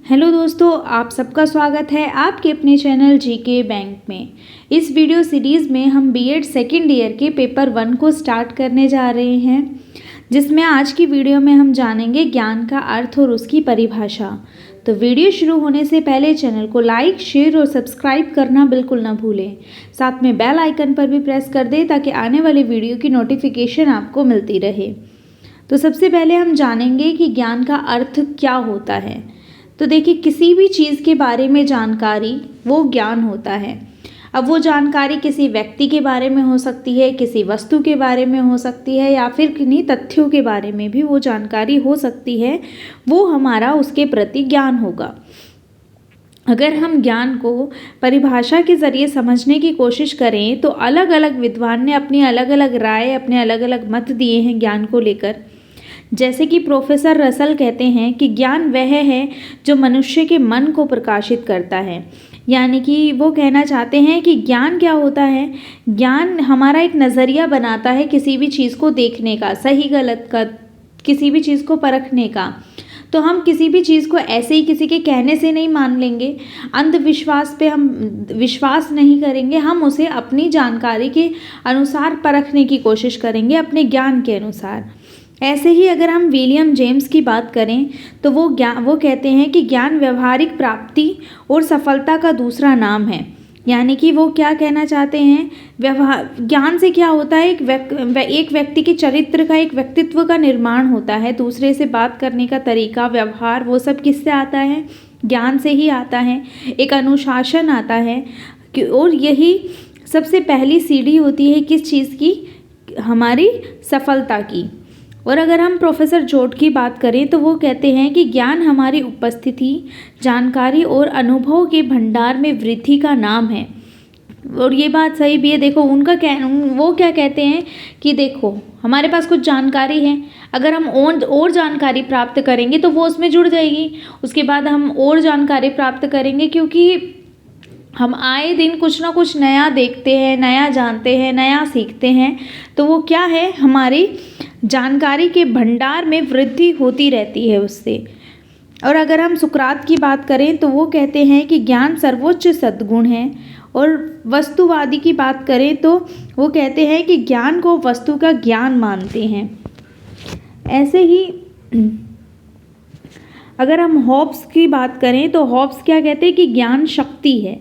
Hello दोस्तों, आप सबका स्वागत है आपके अपने चैनल जीके बैंक में। इस वीडियो सीरीज़ में हम बीएड सेकेंड ईयर के पेपर 1 को स्टार्ट करने जा रहे हैं, जिसमें आज की वीडियो में हम जानेंगे ज्ञान का अर्थ और उसकी परिभाषा। तो वीडियो शुरू होने से पहले चैनल को लाइक, शेयर और सब्सक्राइब करना बिल्कुल ना भूलें। साथ में बेल आइकन पर भी प्रेस कर दें ताकि आने वाली वीडियो की नोटिफिकेशन आपको मिलती रहे। तो सबसे पहले हम जानेंगे कि ज्ञान का अर्थ क्या होता है। तो देखिए, किसी भी चीज़ के बारे में जानकारी वो ज्ञान होता है। अब वो जानकारी किसी व्यक्ति के बारे में हो सकती है, किसी वस्तु के बारे में हो सकती है, या फिर किन्हीं तथ्यों के बारे में भी वो जानकारी हो सकती है। वो हमारा उसके प्रति ज्ञान होगा। अगर हम ज्ञान को परिभाषा के ज़रिए समझने की कोशिश करें तो अलग अलग विद्वान ने अपनी अलग अलग राय, अपने अलग अलग मत दिए हैं ज्ञान को लेकर। जैसे कि प्रोफेसर रसल कहते हैं कि ज्ञान वह है जो मनुष्य के मन को प्रकाशित करता है। यानी कि वो कहना चाहते हैं कि ज्ञान क्या होता है। ज्ञान हमारा एक नज़रिया बनाता है किसी भी चीज़ को देखने का, सही गलत का, किसी भी चीज़ को परखने का। तो हम किसी भी चीज़ को ऐसे ही किसी के कहने से नहीं मान लेंगे, अंधविश्वास पे हम विश्वास नहीं करेंगे। हम उसे अपनी जानकारी के अनुसार परखने की कोशिश करेंगे, अपने ज्ञान के अनुसार। ऐसे ही अगर हम विलियम जेम्स की बात करें तो वो कहते हैं कि ज्ञान व्यवहारिक प्राप्ति और सफलता का दूसरा नाम है। यानी कि वो क्या कहना चाहते हैं, ज्ञान से क्या होता है, एक व्यक्ति के चरित्र का, एक व्यक्तित्व का निर्माण होता है। दूसरे से बात करने का तरीका, व्यवहार, वो सब किससे आता है? ज्ञान से ही आता है। एक अनुशासन आता है और यही सबसे पहली सीढ़ी होती है किस चीज़ की? हमारी सफलता की। और अगर हम प्रोफेसर जोड की बात करें तो वो कहते हैं कि ज्ञान हमारी उपस्थिति, जानकारी और अनुभव के भंडार में वृद्धि का नाम है। और ये बात सही भी है। देखो, वो क्या कहते हैं कि देखो, हमारे पास कुछ जानकारी है, अगर हम और जानकारी प्राप्त करेंगे तो वो उसमें जुड़ जाएगी। उसके बाद हम और जानकारी प्राप्त करेंगे, क्योंकि हम आए दिन कुछ ना कुछ नया देखते हैं, नया जानते हैं, नया सीखते हैं। तो वो क्या है, हमारी जानकारी के भंडार में वृद्धि होती रहती है उससे। और अगर हम सुकरात की बात करें तो वो कहते हैं कि ज्ञान सर्वोच्च सद्गुण है। और वस्तुवादी की बात करें तो वो कहते हैं कि ज्ञान को वस्तु का ज्ञान मानते हैं। ऐसे ही अगर हम हॉब्स की बात करें तो हॉब्स क्या कहते हैं कि ज्ञान शक्ति है।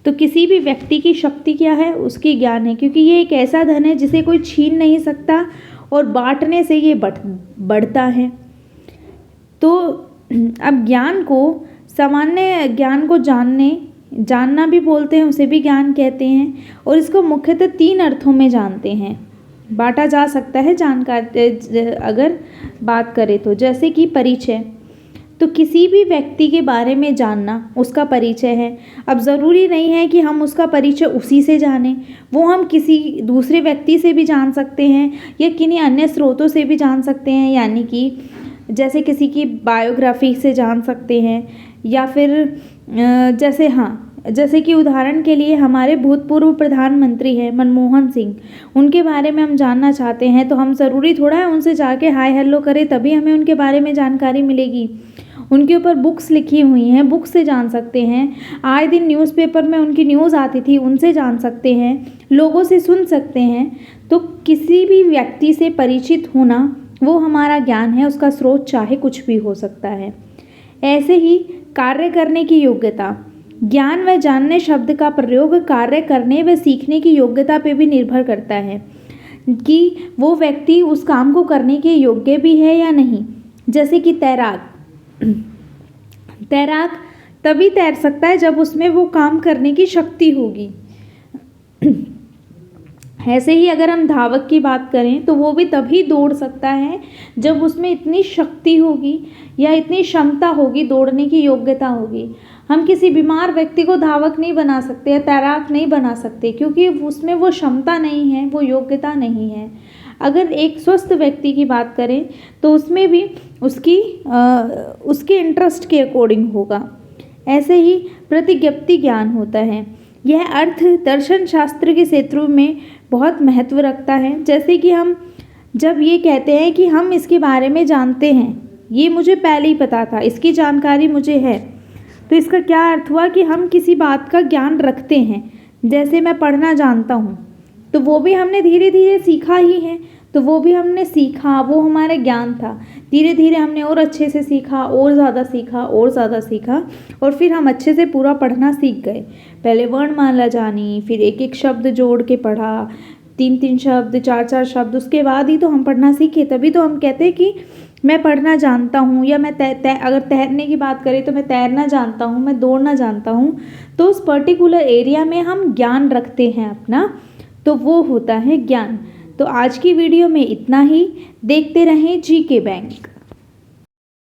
तो किसी भी व्यक्ति की शक्ति क्या है? उसकी ज्ञान है, क्योंकि ये एक ऐसा धन है जिसे कोई छीन नहीं सकता और बांटने से ये बढ़ता है। तो अब ज्ञान को, सामान्य ज्ञान को जानना भी बोलते हैं, उसे भी ज्ञान कहते हैं। और इसको मुख्यतः 3 अर्थों में जानते हैं, बांटा जा सकता है जानकारी अगर बात करें तो। जैसे कि परिचय, तो किसी भी व्यक्ति के बारे में जानना उसका परिचय है। अब ज़रूरी नहीं है कि हम उसका परिचय उसी से जानें, वो हम किसी दूसरे व्यक्ति से भी जान सकते हैं या किन्हीं अन्य स्रोतों से भी जान सकते हैं। यानी कि जैसे किसी की बायोग्राफी से जान सकते हैं, या फिर जैसे कि उदाहरण के लिए हमारे भूतपूर्व प्रधानमंत्री हैं मनमोहन सिंह, उनके बारे में हम जानना चाहते हैं तो हम ज़रूरी थोड़ा है उनसे जाके हाय हेलो करें तभी हमें उनके बारे में जानकारी मिलेगी। उनके ऊपर बुक्स लिखी हुई हैं, बुक से जान सकते हैं। आए दिन न्यूज़पेपर में उनकी न्यूज़ आती थी, उनसे जान सकते हैं। लोगों से सुन सकते हैं। तो किसी भी व्यक्ति से परिचित होना वो हमारा ज्ञान है, उसका स्रोत चाहे कुछ भी हो सकता है। ऐसे ही कार्य करने की योग्यता, ज्ञान व जानने शब्द का प्रयोग कार्य करने व सीखने की योग्यता पे भी निर्भर करता है कि वो व्यक्ति उस काम को करने के योग्य भी है या नहीं। जैसे कि तैराक तभी तैर सकता है जब उसमें वो काम करने की शक्ति होगी। ऐसे ही अगर हम धावक की बात करें तो वो भी तभी दौड़ सकता है जब उसमें इतनी शक्ति होगी या इतनी क्षमता होगी, दौड़ने की योग्यता होगी। हम किसी बीमार व्यक्ति को धावक नहीं बना सकते या तैराक नहीं बना सकते, क्योंकि उसमें वो क्षमता नहीं है, वो योग्यता नहीं है। अगर एक स्वस्थ व्यक्ति की बात करें तो उसमें भी उसके इंटरेस्ट के अकॉर्डिंग होगा। ऐसे ही प्रतिज्ञप्ति ज्ञान होता है। यह अर्थ दर्शन शास्त्र के क्षेत्रों में बहुत महत्व रखता है। जैसे कि हम जब ये कहते हैं कि हम इसके बारे में जानते हैं, ये मुझे पहले ही पता था, इसकी जानकारी मुझे है, तो इसका क्या अर्थ हुआ कि हम किसी बात का ज्ञान रखते हैं। जैसे मैं पढ़ना जानता हूँ, तो वो भी हमने धीरे धीरे सीखा ही है, तो वो भी हमने सीखा, वो हमारा ज्ञान था। धीरे धीरे हमने और अच्छे से सीखा, और ज़्यादा सीखा, और ज़्यादा सीखा, और फिर हम अच्छे से पूरा पढ़ना सीख गए। पहले वर्णमाला जानी, फिर एक एक शब्द जोड़ के पढ़ा, 3-3 शब्द, 4-4 शब्द, उसके बाद ही तो हम पढ़ना सीखे। तभी तो हम कहते हैं कि मैं पढ़ना जानता हूँ, या मैं अगर तैरने की बात करें तो मैं तैरना जानता हूँ, मैं दौड़ना जानता हूँ। तो उस पर्टिकुलर एरिया में हम ज्ञान रखते हैं अपना, तो वो होता है ज्ञान। तो आज की वीडियो में इतना ही। देखते रहें जीके बैंक।